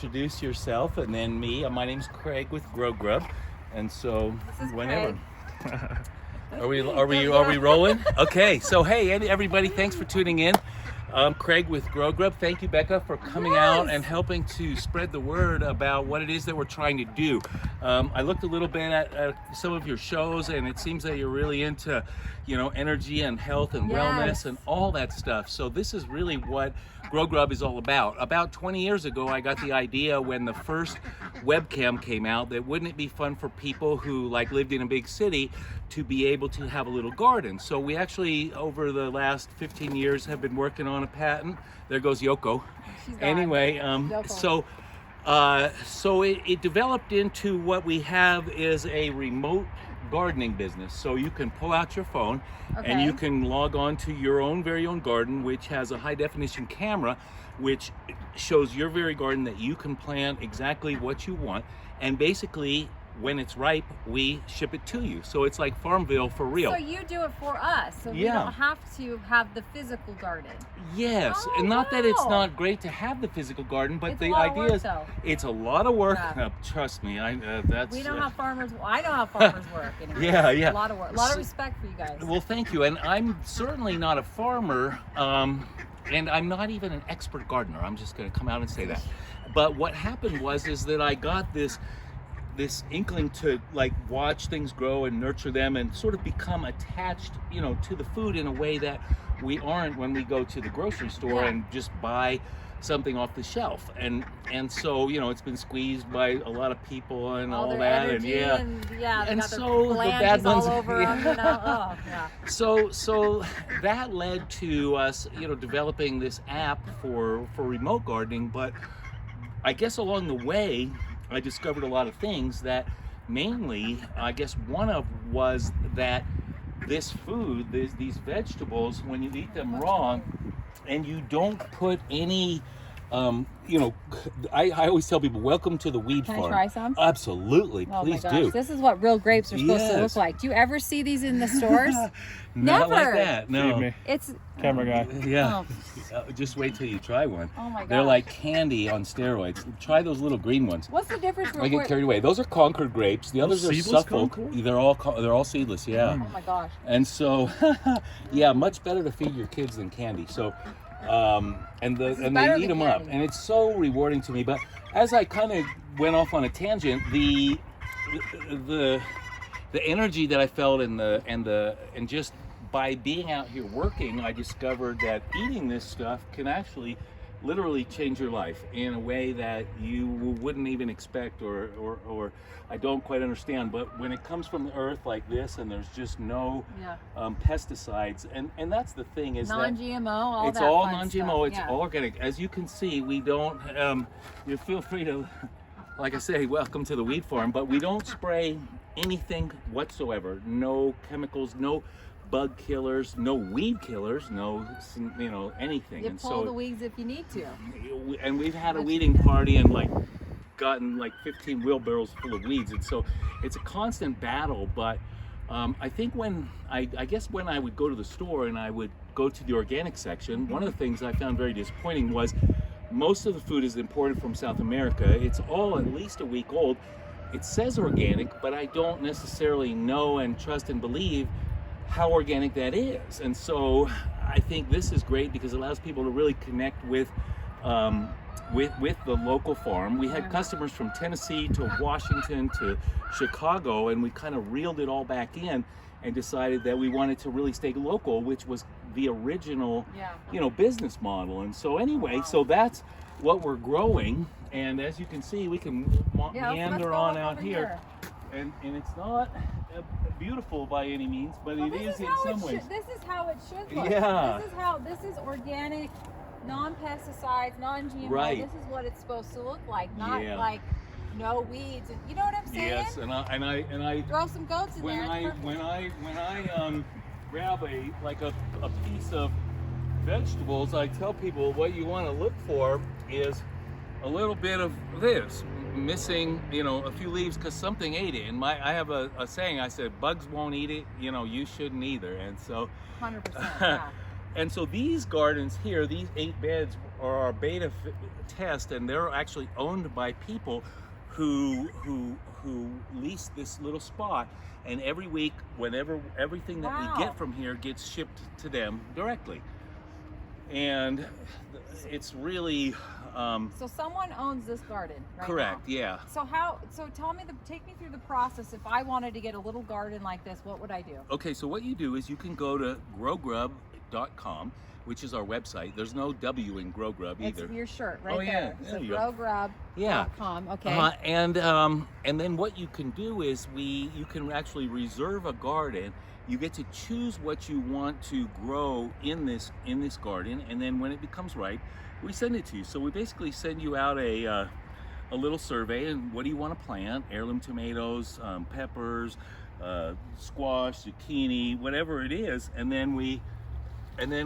introduce yourself and then me. My name's Craig with GroGrub, and so This is whenever. Are we rolling? Okay, so hey everybody, thanks for tuning in. Craig with GroGrub. Thank you, Becca, for coming out and helping to spread the word about what it is that we're trying to do. I looked a little bit at some of your shows, and it seems that you're really into, energy and health and wellness and all that stuff. So this is really what GroGrub is all about. About 20 years ago, I got the idea when the first webcam came out that wouldn't it be fun for people who lived in a big city to be able to have a little garden. So we actually, over the last 15 years, have been working on a patent. There goes Yoko. Anyway, so it developed into what we have is a remote gardening business. So you can pull out your phone and you can log on to your own very own garden, which has a high definition camera which shows your very garden that you can plant exactly what you want, and basically when it's ripe, we ship it to you. So it's like Farmville for real. So you do it for us, so we don't have to have the physical garden. Yes, and not that it's not great to have the physical garden, but the idea is it's a lot of work. Trust me, that's. We know how farmers. I know how farmers work. Anyway. Yeah. A lot of work. A lot of respect for you guys. Well, thank you, and I'm certainly not a farmer. And I'm not even an expert gardener. I'm just going to come out and say that. But what happened is that I got this inkling to watch things grow and nurture them and sort of become attached, to the food in a way that we aren't when we go to the grocery store and just buy something off the shelf. And so, it's been squeezed by a lot of people and all that, and and so the bad ones all over them, So that led to us, developing this app for remote gardening. But I guess along the way, I discovered a lot of things that mainly, I guess one of was that this food, these vegetables, when you eat them raw, and you don't put any, I always tell people, welcome to the weed farm. Can I try some? Absolutely, please do. This is what real grapes are supposed to look like. Do you ever see these in the stores? Not Never. Like that, no. It's camera guy. Yeah. Just wait till you try one. Oh my god. They're like candy on steroids. Try those little green ones. What's the difference? I get carried away. Those are Concord grapes. The others are Suffolk. Concord? They're all seedless. Yeah. Oh my gosh. And so, much better to feed your kids than candy. So, and they eat them up, and it's so rewarding to me. But as I kind of went off on a tangent, the energy that I felt and just by being out here working, I discovered that eating this stuff can actually literally change your life in a way that you wouldn't even expect or I don't quite understand. But when it comes from the earth like this, and there's just no pesticides, and that's the thing is non-GMO, it's all non-GMO, it's all organic. As you can see, we don't, you feel free to, like I say, welcome to the weed farm, but we don't spray anything whatsoever. No chemicals, no bug killers, no weed killers, no, anything. You pull the weeds if you need to. And we've had a weeding party and gotten 15 wheelbarrows full of weeds, and so it's a constant battle. But I think when I guess when I would go to the store and I would go to the organic section, one of the things I found very disappointing was most of the food is imported from South America. It's all at least a week old. It says organic, but I don't necessarily know and trust and believe how organic that is. And so I think this is great because it allows people to really connect with the local farm. We had customers from Tennessee to Washington to Chicago, and we kind of reeled it all back in and decided that we wanted to really stay local, which was the original business model. And so anyway, so that's what we're growing, and as you can see, we can meander on out here. And it's not beautiful by any means, but it is in some ways. This is how it should look. Yeah. This is organic, non-pesticides, non-GMO. Right. This is what it's supposed to look like, not like no weeds. You know what I'm saying? Yes, and I throw some goats in there. When I grab a piece of vegetables, I tell people what you want to look for is a little bit of this missing, a few leaves because something ate it. And I have a saying. I said, bugs won't eat it, you shouldn't either. And so 100%. and so these gardens here, these 8 beds our beta test, and they're actually owned by people who lease this little spot, and every week, whenever everything that we get from here gets shipped to them directly, and it's really so someone owns this garden right correct now. Yeah. So take me through the process. If I wanted to get a little garden like this, what would I do? Okay, so what you do is you can go to GroGrub.com, which is our website. There's no W in GroGrub either. It's your shirt right there. there. So you go. GroGrub.com. Okay. And then what you can do is you can actually reserve a garden. You get to choose what you want to grow in this garden, and then when it becomes ripe, we send it to you. So we basically send you out a little survey, and what do you want to plant? Heirloom tomatoes, peppers, squash, zucchini, whatever it is, and then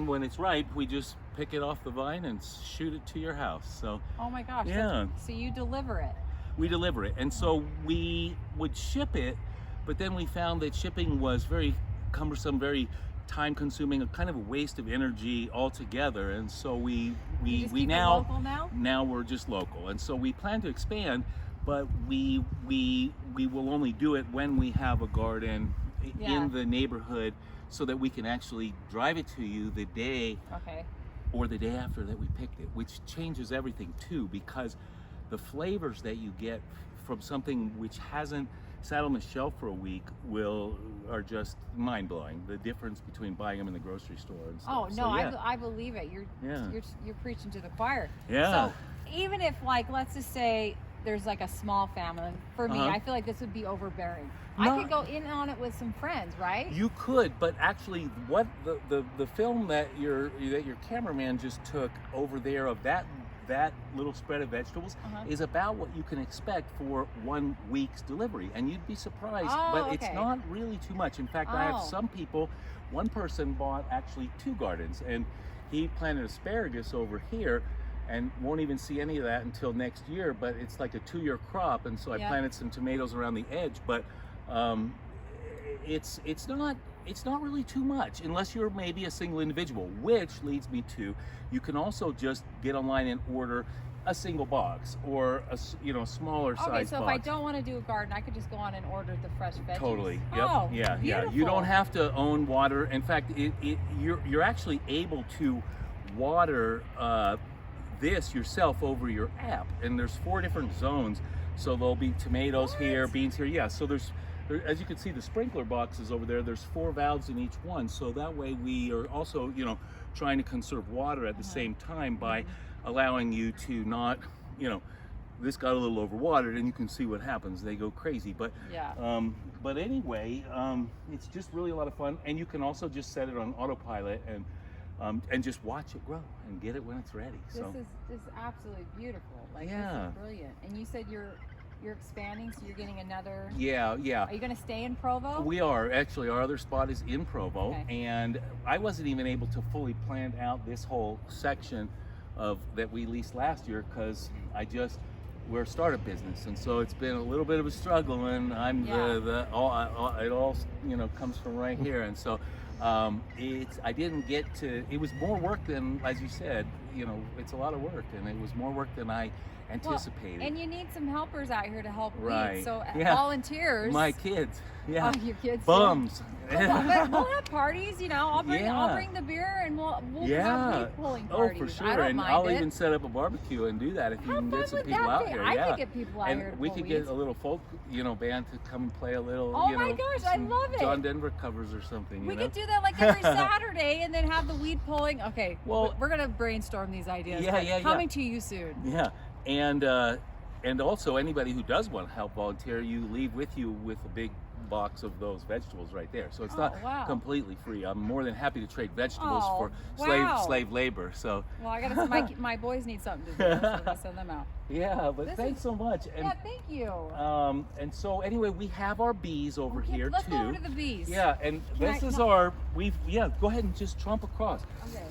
when it's ripe, we just pick it off the vine and shoot it to your house. So oh my gosh. yeah. So you deliver it. We deliver it, and so we would ship it, but then we found that shipping was very cumbersome, very time-consuming, a kind of a waste of energy altogether. And so we now we're just local, and so we plan to expand, but we will only do it when we have a garden in the neighborhood, so that we can actually drive it to you the day or the day after that we picked it, which changes everything too, because the flavors that you get from something which hasn't sat on the shelf for a week are just mind-blowing. The difference between buying them in the grocery store and stuff. Oh no, I believe it. You're preaching to the choir. Yeah. So even if, like, let's just say there's like a small family, for me, I feel like this would be overbearing. I could go in on it with some friends, right? You could, but actually, what the film that your cameraman just took over there of that little spread of vegetables is about what you can expect for 1 week's delivery, and you'd be surprised. But it's not really too much. In fact, I have some people. One person bought actually 2 gardens, and he planted asparagus over here, and won't even see any of that until next year. But it's like a 2-year crop, and so I planted some tomatoes around the edge. But it's not really too much, unless you're maybe a single individual, which leads me to, you can also just get online and order a single box, or a smaller size box. Okay, so if I don't want to do a garden, I could just go on and order the fresh veggies. Totally. Yep. Oh, yeah. beautiful. You don't have to own water. In fact, you're actually able to water this yourself over your app, and there's 4 different zones. So there'll be tomatoes here, beans here. Yeah. So there's, as you can see, the sprinkler boxes over there. There's 4 valves in each one. So that way we are also, trying to conserve water at the same time by allowing you to not, this got a little overwatered, and you can see what happens. They go crazy. But but anyway, it's just really a lot of fun, and you can also just set it on autopilot and just watch it grow and get it when it's ready. This is absolutely beautiful. Like, this is brilliant. And you said you're expanding, so you're getting another. Yeah. Are you going to stay in Provo? We are actually. Our other spot is in Provo, and I wasn't even able to fully plan out this whole section that we leased last year, because we're a startup business, and so it's been a little bit of a struggle, and I'm it all comes from right here, and so I didn't get to. It was more work than, as you said, it's a lot of work, and it was more work than I anticipated. Well, and you need some helpers out here to help right. weed. So volunteers. My kids. Yeah. Oh, your kids. Bums. We'll have parties, I'll bring the beer, and we'll have weed pulling parties. Oh, for sure. I don't and mind I'll it. even set up a barbecue and do that if you can get some people that out be? here. I could get people out here to we pull could weeds. get a little folk, band to come and play a little. Oh my gosh, I love it. John Denver covers or something. We could do that like every Saturday, and then have the weed pulling. Okay. Well, we're gonna brainstorm these ideas. Coming to you soon. Yeah, and also anybody who does want to help volunteer, you leave with a big box of those vegetables right there. So it's not completely free. I'm more than happy to trade vegetables for slave labor. So I gotta. My boys need something to do, so I'm gonna send them out. Yeah, but thanks so much. And, thank you. And so anyway, we have our bees over here let's too. Let's go over to the bees. Yeah, and go ahead and just tromp across. Okay.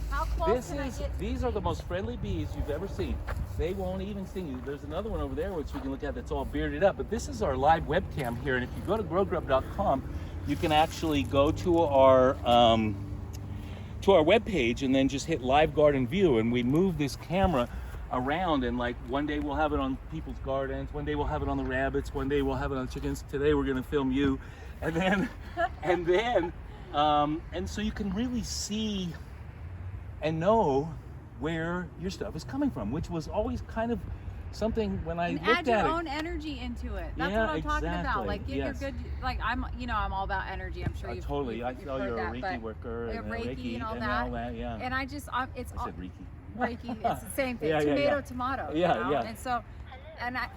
How close These are the most friendly bees you've ever seen. They won't even sting you. There's another one over there which we can look at that's all bearded up, but this is our live webcam here, and if you go to GroGrub.com, you can actually go to our to our webpage and then just hit live garden view, and we move this camera around, and like one day we'll have it on people's gardens, one day we'll have it on the rabbits, one day we'll have it on chickens. Today we're going to film you, and then and so you can really see and know where your stuff is coming from, which was always kind of something when I looked add your at own energy into it. That's what I'm talking about. Like get your good, like I'm all about energy. I'm sure you've totally. you've I saw you're a Reiki worker and Reiki and all all that. Yeah. And I just I said Reiki. Reiki, it's the same thing. Tomato. Yeah, you know? yeah. And so, and I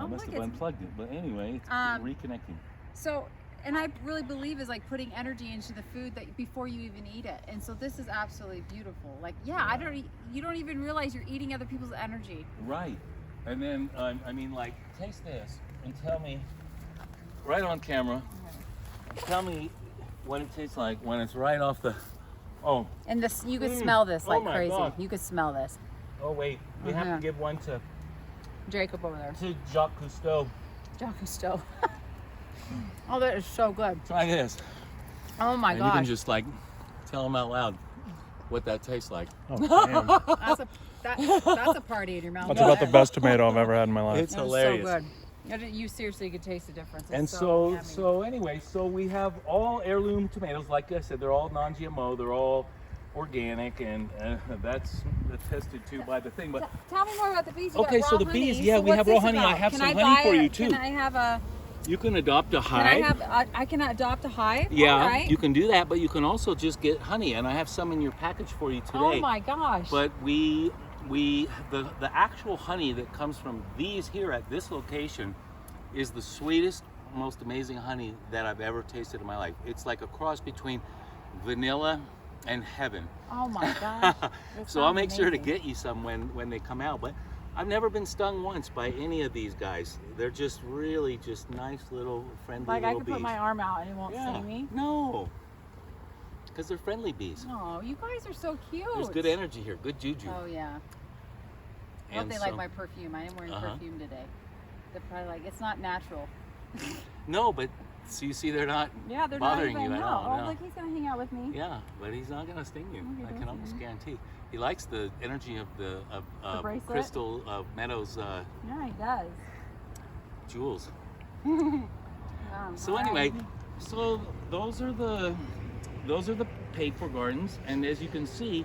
must have unplugged it, but anyway, it's reconnecting. So, and I really believe is like putting energy into the food that before you even eat it. And so this is absolutely beautiful. Like, you don't even realize you're eating other people's energy. Right. And then, I mean, like, taste this and tell me, right on camera, tell me what it tastes like when it's right off the, And this, you could smell this like crazy. God. You could smell this. Oh, wait, we have to give one to Jacob over there. To Jacques Cousteau. Jacques Cousteau. Oh, that is so good. Try this. Oh my gosh. You can just like tell them out loud what that tastes like. Oh, damn. That's a party in your mouth. That's about the best tomato I've ever had in my life. It's hilarious. So good. You seriously could taste the difference. It's And so anyway, so we have all heirloom tomatoes. Like I said, they're all non-GMO. They're all organic, and that's attested to by the thing. But tell me more about the bees. Okay, so the bees, yeah, we have raw honey. I have some honey for you too. Can I have a? You can adopt a hive. I can adopt a hive. Yeah, right. you can do that, but you can also just get honey, and I have some in your package for you today. Oh my gosh! But the actual honey that comes from these here at this location is the sweetest, most amazing honey that I've ever tasted in my life. It's like a cross between vanilla and heaven. Oh my gosh! So I'll make sure to get you some when they come out. But I've never been stung once by any of these guys. They're just really just nice little friendly like little I could bees. put my arm out and it won't sting me? No, because they're friendly bees. Oh, you guys are so cute. There's good energy here, good juju. Oh yeah. I hope they like my perfume. I am wearing perfume today. They're probably like, it's not natural. No, but so you see, they're not they're bothering not even, you at no. all. Oh, look, he's gonna hang out with me. Yeah, but he's not gonna sting you. Okay, I can almost guarantee. He likes the energy of the bracelet? Crystal Meadows Yeah, he does. jewels. So all anyway, right. so those are the paid for gardens, and as you can see,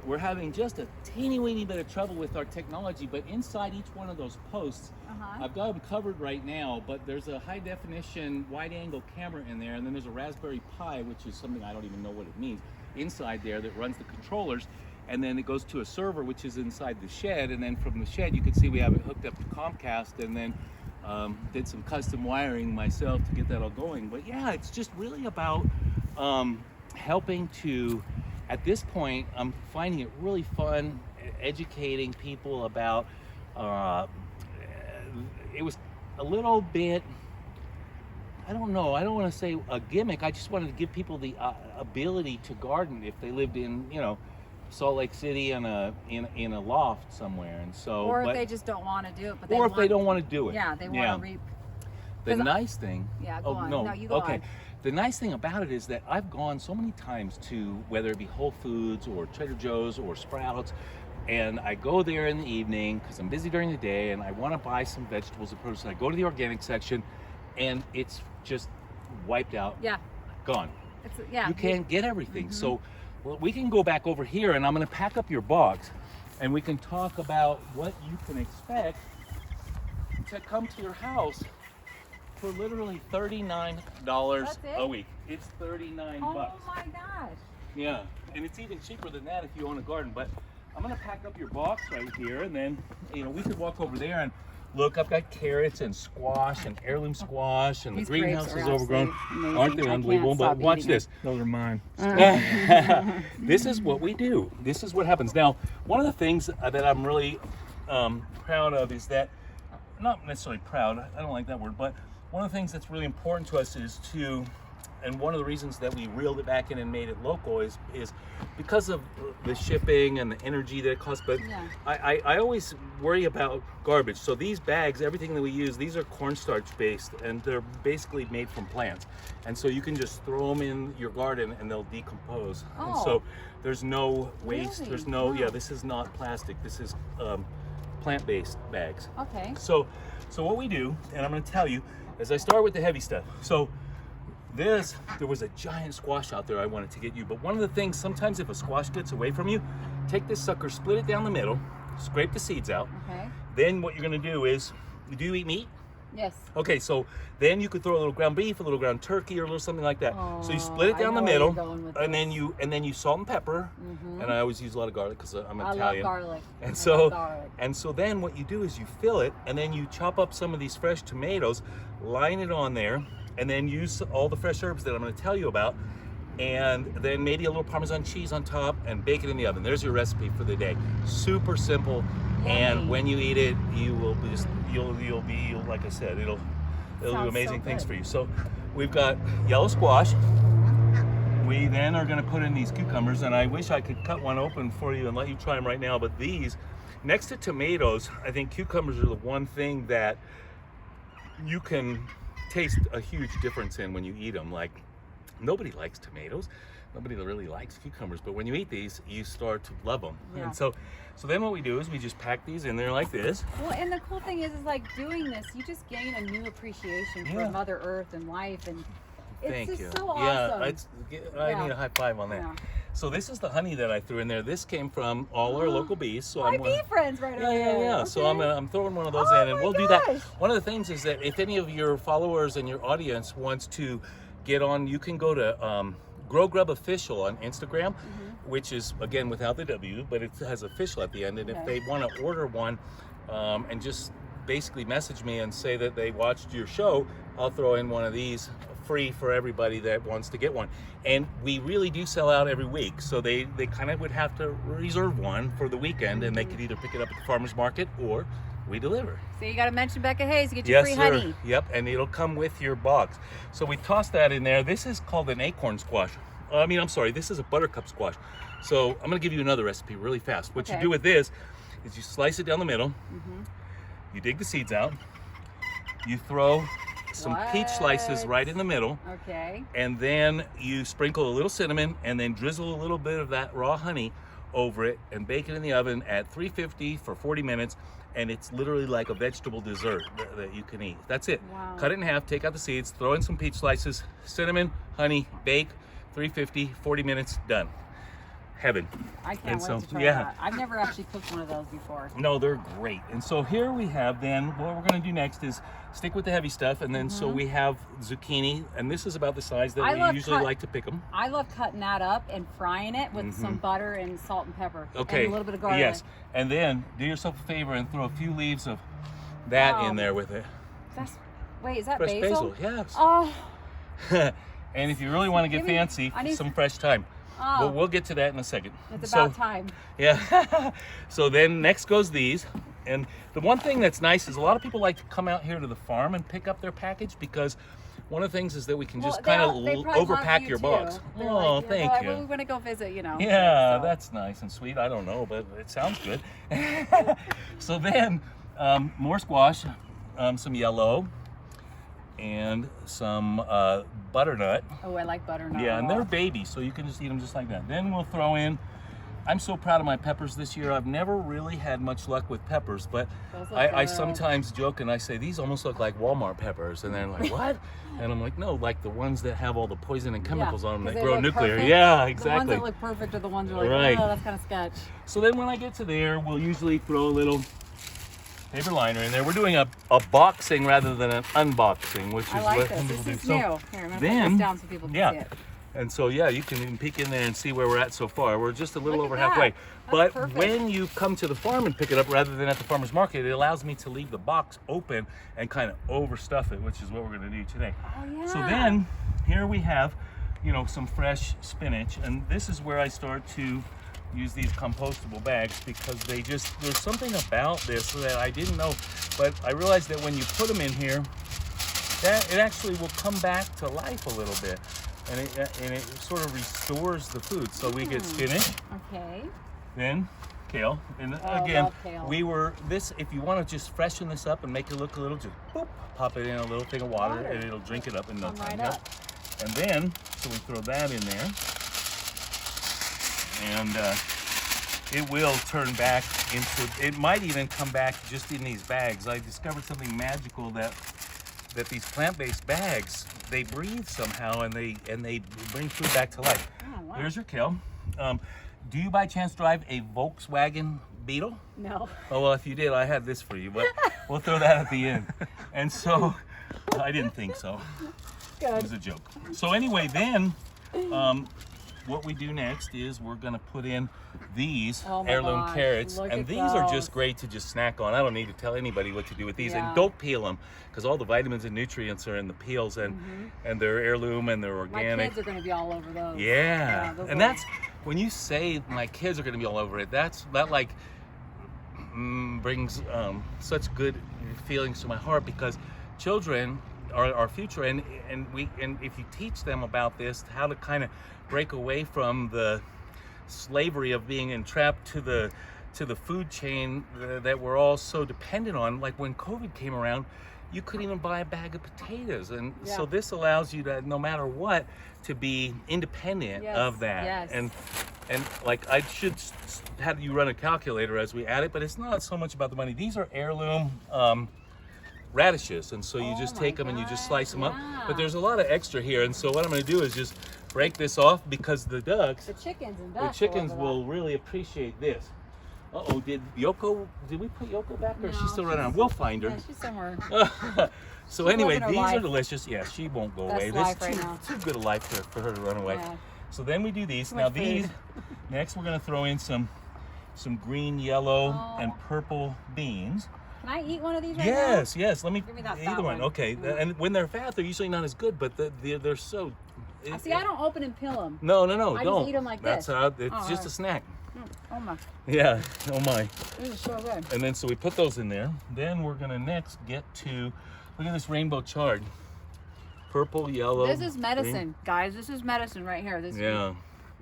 we're having just a teeny weeny bit of trouble with our technology, but inside each one of those posts, I've got them covered right now, but there's a high definition wide angle camera in there, and then there's a Raspberry Pi, which is something I don't even know what it means, inside there that runs the controllers, and then it goes to a server which is inside the shed, and then from the shed you can see we have it hooked up to Comcast, and then did some custom wiring myself to get that all going. But yeah, it's just really about helping to, at this point, I'm finding it really fun educating people about, it was a little bit, I don't know, I don't want to say a gimmick, I just wanted to give people the ability to garden if they lived in, Salt Lake City in a loft somewhere, and so. Or if they just don't want to do it, but they they don't want to do it. Yeah, they want to reap. The nice thing. Yeah, go on. No, you go okay. on. The nice thing about it is that I've gone so many times to, whether it be Whole Foods or Trader Joe's or Sprouts, and I go there in the evening because I'm busy during the day and I want to buy some vegetables and produce. And I go to the organic section, and it's just wiped out. Yeah. Gone. You can't get everything. So. Well, we can go back over here, and I'm going to pack up your box, and we can talk about what you can expect to come to your house for literally $39 a week. It's $39 bucks. Oh my gosh. Yeah, and it's even cheaper than that if you own a garden. But I'm going to pack up your box right here, and then we could walk over there and look. I've got carrots and squash and heirloom squash, and the greenhouse is overgrown. Aren't they unbelievable? But watch this. Those are mine. This is what we do. This is what happens. Now, one of the things that I'm really proud of is that, not necessarily proud, I don't like that word, but one of the things that's really important to us is to and one of the reasons that we reeled it back in and made it local is because of the shipping and the energy that it costs. But Yeah. I always worry about garbage. So these bags, everything that we use, these are cornstarch based, and they're basically made from plants. And so you can just throw them in your garden and they'll decompose. And Oh. so there's no waste. Really? There's no, Wow. yeah, this is not plastic. This is plant-based bags. Okay. So what we do, and I'm going to tell you, is I start with the heavy stuff. So there was a giant squash out there I wanted to get you, but one of the things, sometimes if a squash gets away from you, take this sucker, split it down the middle, scrape the seeds out. Okay. Then what you're going to do is, do you eat meat? Yes. Okay, so then you could throw a little ground beef, a little ground turkey, or a little something like that. So you split it I down the know where you're middle, going with and this. then you salt and pepper. And I always use a lot of garlic because I'm I Italian. love garlic. And I so, love garlic. and so then what you do is you fill it, and then you chop up some of these fresh tomatoes, line it on there, and then use all the fresh herbs that I'm going to tell you about, and then maybe a little Parmesan cheese on top, and bake it in the oven. There's your recipe for the day. Super simple, and Yummy. when you eat it, you will be just you'll be like I said, it'll do Sounds amazing so things good. for you. So we've got yellow squash. We then are going to put in these cucumbers, and I wish I could cut one open for you and let you try them right now, but these, next to tomatoes, I think cucumbers are the one thing that you can taste a huge difference in when you eat them. Like, nobody likes tomatoes. Nobody really likes cucumbers, but when you eat these, you start to love them. Yeah. And so then what we do is we just pack these in there like this. Well, and the cool thing is like doing this, you just gain a new appreciation for Yeah. Mother Earth and life, and it's Thank just you. so awesome. Yeah, I Yeah. need a high five on that. Yeah. So this is the honey that I threw in there. This came from all our local bees. So My I'm bee friends right Yeah, over yeah, there. yeah. So Okay. I'm throwing one of those Oh in, and my we'll do that. gosh. One of the things is that if any of your followers and your audience wants to get on, you can go to GroGrub Official on Instagram, which is again without the W, but it has official at the end. And if Okay. they want to order one, and just basically message me and say that they watched your show, I'll throw in one of these free for everybody that wants to get one. And we really do sell out every week, so they kind of would have to reserve one for the weekend, and they could either pick it up at the farmer's market or we deliver. So you got to mention Becca Hayes to get your free sir. honey. Yep, and it'll come with your box. So we toss that in there. This is called an acorn squash. I'm sorry, this is a buttercup squash. So I'm gonna give you another recipe really fast. What you Okay. do with this is you slice it down the middle, you dig the seeds out, you throw some peach slices What? right in the middle, Okay. and then you sprinkle a little cinnamon and then drizzle a little bit of that raw honey over it and bake it in the oven at 350 for 40 minutes. And it's literally like a vegetable dessert that you can eat. That's it. Wow. Cut it in half, take out the seeds, throw in some peach slices, cinnamon, honey, bake, 350, 40 minutes, done. Heaven. I can't And wait so, to try yeah. that. I've never actually cooked one of those before. No, they're great. And so here we have then, what we're gonna do next is stick with the heavy stuff, and then so we have zucchini, and this is about the size that I we love usually cut- like to pick them. I love cutting that up and frying it with some butter and salt and pepper. Okay. And a little bit of garlic. Yes. And then do yourself a favor and throw a few leaves of that in Wow. there with it. Wait, is that Fresh basil? basil, yes. Oh, And if you really want to get Give me- fancy, I need some fresh thyme. Oh. But we'll get to that in a second. it's So- about time. Yeah. So then next goes these. And the one thing that's nice is a lot of people like to come out here to the farm and pick up their package, because one of the things is that we can just kind of they probably love overpack you your too. box. They're Oh, like, thank "Well, you. We want to go visit, you know. Yeah, So- that's nice and sweet. I don't know, but it sounds good. So then more squash, some yellow, and some butternut. Oh, I like butternut. Yeah, and a they're lot. babies, so you can just eat them just like that. Then we'll throw in, I'm so proud of my peppers this year. I've never really had much luck with peppers, but Those look I good. sometimes joke and I say, these almost look like Walmart peppers. And they're like, what? And I'm like, no, like the ones that have all the poison and chemicals on them 'cause that they grow look nuclear. perfect. Yeah, The ones exactly. that look perfect are the ones that are like, Right. oh, that's kind of sketch. So then when I get to there, we'll usually throw a little paper liner in there. We're doing a boxing rather than an unboxing, which is I like what this. some This people is do. new. So Here, I'm going to put then- this down so people can yeah. see it. And so, yeah, you can even peek in there and see where we're at so far. We're just a little Look over at that. halfway. That's But perfect. when you come to the farm and pick it up rather than at the farmer's market, it allows me to leave the box open and kind of overstuff it, which is what we're going to do today. Oh, yeah. So then, here we have, some fresh spinach. And this is where I start to use these compostable bags, because there's something about this that I didn't know. But I realized that when you put them in here, that it actually will come back to life a little bit. and it sort of restores the food. So we get spinach, Okay. then kale, and I again, love kale. if you want to just freshen this up and make it look a little, just boop, pop it in a little thing of water, Water. and it'll drink it up in no Come time. right Yep. up. And then, so we throw that in there, and it will turn back into, it might even come back just in these bags. I discovered something magical that these plant-based bags, they breathe somehow, and they bring food back to life. Oh, wow. Here's your kale. Do you by chance drive a Volkswagen Beetle? No. Oh, well, if you did, I had this for you, but we'll throw that at the end. And so, I didn't think so. It was Good. a joke. So anyway, then, what we do next is we're gonna put in these Oh my heirloom gosh, carrots, look and at these are just those. great to just snack on. I don't need to tell anybody what to do with these, Yeah. and don't peel them because all the vitamins and nutrients are in the peels, and they're heirloom and they're My organic. kids are going to be all over those. Yeah, those and are- that's when you say my kids are going to be all over it. That like brings such good feelings to my heart, because children are our future, and if you teach them about this, how to kind of break away from the slavery of being entrapped to the food chain that we're all so dependent on. Like when COVID came around, you couldn't even buy a bag of potatoes, and Yeah. so this allows you to, no matter what, to be independent Yes, of that. yes. And like I should have you run a calculator as we add it, but it's not so much about the money. These are heirloom radishes, and so you Oh just my take them and you just slice them up. yeah. But there's a lot of extra here, and so what I'm going to do is just break this off, because the ducks, The chickens and the ducks. chickens love will really appreciate this. Uh-oh, did we put Yoko back, or is she No, still running around? she's- We'll find her. Yeah, she's somewhere. So She's anyway, living her these are life. delicious. Yeah, she won't go Best away. life This right is now. too good a life for her to run away. Yeah. So then we do these. Too Now much these, food. next we're gonna throw in some green, yellow, Oh. and purple beans. Can I eat one of these right Yes, yes. Let me Give me that either fat one. one. Okay, and when they're fat, they're usually not as good, but they're so. now? See, I don't open and peel them. No, I don't. just eat 'em like That's this. how it's Oh, just alright. a snack. Oh my, Yeah. Oh my. this is so good. And then so we put those in there. Then we're gonna next get to, look at this rainbow chard. Purple, yellow. This is medicine, green. guys. This is medicine right here. This Yeah.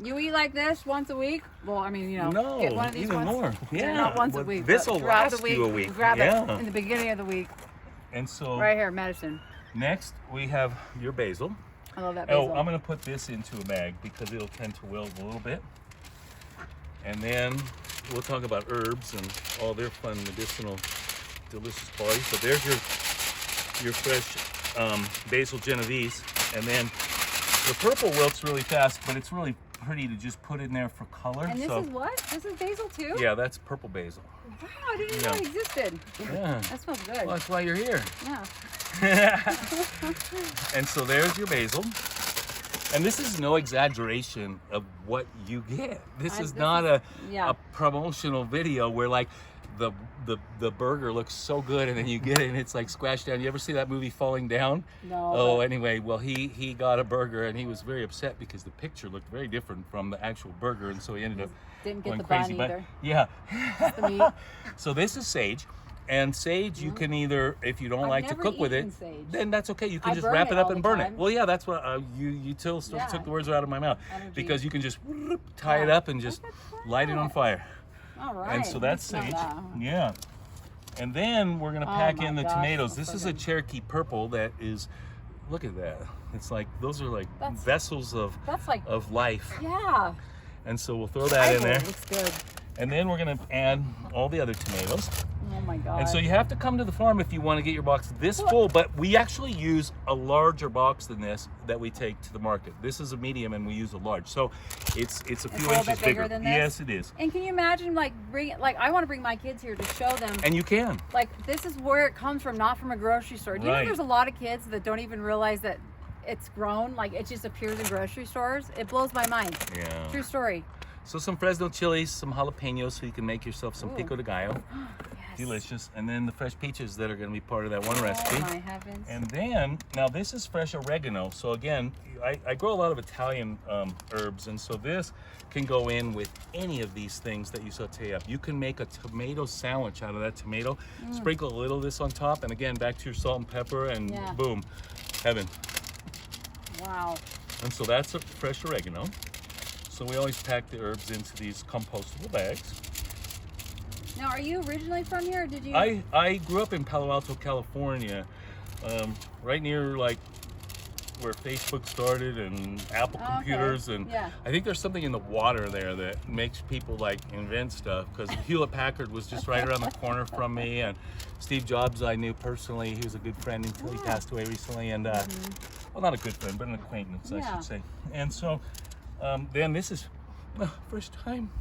You eat like this once a week? Well, I mean, No, get one of these even once. more. Yeah. Not once a Well, week. this'll but throughout last the you a week. Grab Yeah. it in the beginning of the week. And so Right here, medicine. next we have your basil. I love that basil. Oh, I'm gonna put this into a bag because it'll tend to wilt a little bit. And then we'll talk about herbs and all their fun medicinal, delicious qualities. So there's your fresh basil Genovese, and then the purple wilts really fast, but it's really pretty to just put in there for color. And this so is what? This is basil too? yeah, that's purple basil. Wow, I didn't even know it existed. Yeah. That smells good. Well, that's why you're here. Yeah. And so there's your basil. And this is no exaggeration of what you get. This is not a promotional video where like the burger looks so good and then you get it and it's like squashed down. You ever see that movie Falling Down? No. Oh, anyway, well he got a burger and he was very upset because the picture looked very different from the actual burger, and so he ended up Didn't get going the crazy. bun either. Yeah. The meat. So this is sage. And sage, you can either, if you don't I've like to never cook with it, eaten sage. then that's okay. You can I just burn wrap it it up all and the burn it. time. Well, yeah, that's what you took Yeah. the words out of my mouth, Energy. because you can just tie it Yeah. up and just light it on fire. All right. And so that's Smell sage. that. Yeah. And then we're gonna Oh pack my in the gosh, tomatoes. that's This so is a good. Cherokee purple that is, look at that. It's like, those are like That's- vessels That's like, of life. yeah. And so we'll throw that in there. Looks good. And then we're gonna add all the other tomatoes. Oh my God. And so you have to come to the farm if you want to get your box this full, but we actually use a larger box than this that we take to the market. This is a medium and we use a large. So it's a few It's a little inches bit bigger bigger. than this? Yes, it is. And can you imagine like I want to bring my kids here to show them And you can. like this is where it comes from, not from a grocery store. Do you know Right. there's a lot of kids that don't even realize that it's grown, like it just appears in grocery stores? It blows my mind. Yeah. True story. So some Fresno chilies, some jalapenos, so you can make yourself some Ooh. pico de gallo. Yes. Delicious. And then the fresh peaches that are going to be part of that one Oh recipe. my heavens. And then, now this is fresh oregano. So again, I grow a lot of Italian herbs, and so this can go in with any of these things that you saute up. You can make a tomato sandwich out of that tomato, sprinkle a little of this on top, and again, back to your salt and pepper, and Yeah. boom, heaven. Wow. And so that's a fresh oregano. So we always pack the herbs into these compostable bags. Now, are you originally from here, or did you? I grew up in Palo Alto, California, right near like where Facebook started and Apple computers, and I think there's something in the water there that makes people like invent stuff, because Hewlett Packard was just right around the corner from me, and Steve Jobs I knew personally. He was a good friend until he passed away recently, and well, not a good friend, but an acquaintance, I should say. And so then this is first time,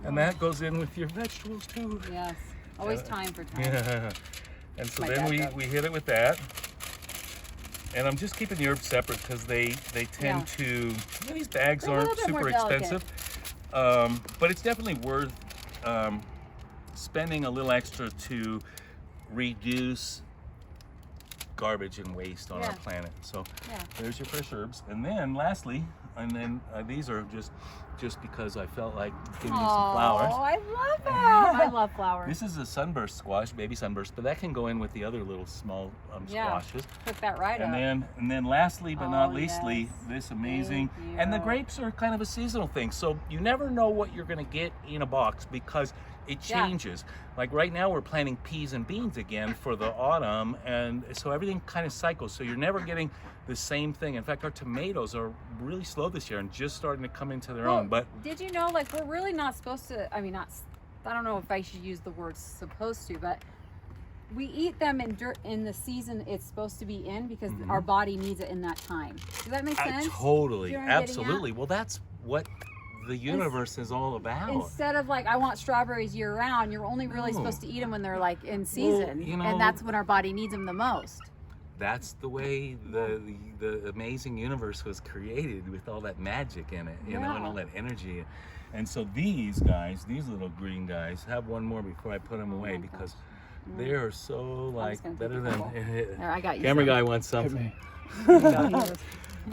and that goes in with your vegetables too. Yes, always time for time. Yeah. And so then we hit it with that. And I'm just keeping the herbs separate because they tend to, these bags aren't super expensive, but it's definitely worth spending a little extra to reduce garbage and waste on our planet. So there's your fresh herbs. And then lastly, these are just because I felt like giving you some flowers. Oh, I love them. I love flowers. This is a sunburst squash, baby sunburst, but that can go in with the other little small squashes. Cook that right up. And then lastly but not leastly, this amazing. And the grapes are kind of a seasonal thing, so you never know what you're going to get in a box because it changes. Like right now we're planting peas and beans again for the autumn, and so everything kind of cycles, so you're never getting the same thing. In fact, our tomatoes are really slow this year and just starting to come into their own. But did you know, like, we're really not supposed to, I mean, I don't know if I should use the word supposed to, but we eat them in the season it's supposed to be in, because our body needs it in that time. Does that make sense? Totally, absolutely. Well, that's what the universe is all about. Instead of like, I want strawberries year round, you're only really supposed to eat them when they're like in season, and that's when our body needs them the most. That's the way the amazing universe was created, with all that magic in it, you know, and all that energy. And so these guys, these little green guys, have one more before I put them away, because they are so like better than. There, I got you. Camera guy wants something.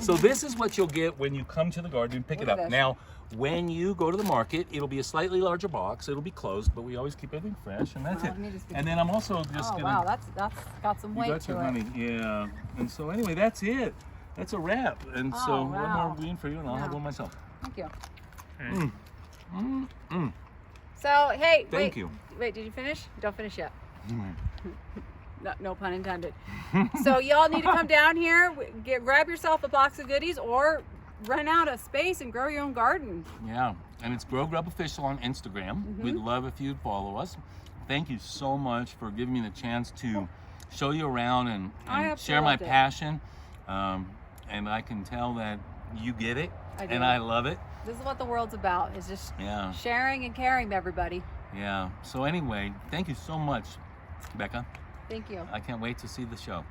So this is what you'll get when you come to the garden and pick it up. Now, when you go to the market, it'll be a slightly larger box. It'll be closed, but we always keep everything fresh, and that's it. And then I'm also just gonna. Wow, that's got some weight to it. Honey. Yeah. And so anyway, that's it. That's a wrap. And so one more bean for you, and I'll have one myself. Thank you. Mm. So hey, Thank you. Wait, did you finish? Don't finish yet. No pun intended. So y'all need to come down here, grab yourself a box of goodies, or rent out a space and grow your own garden. Yeah, and it's GroGrub Official on Instagram. We'd love if you'd follow us. Thank you so much for giving me the chance to show you around and share my passion. And I can tell that you get it, and I love it. This is what the world's about, is just sharing and caring to everybody. Yeah, so anyway, thank you so much, Becca. Thank you. I can't wait to see the show.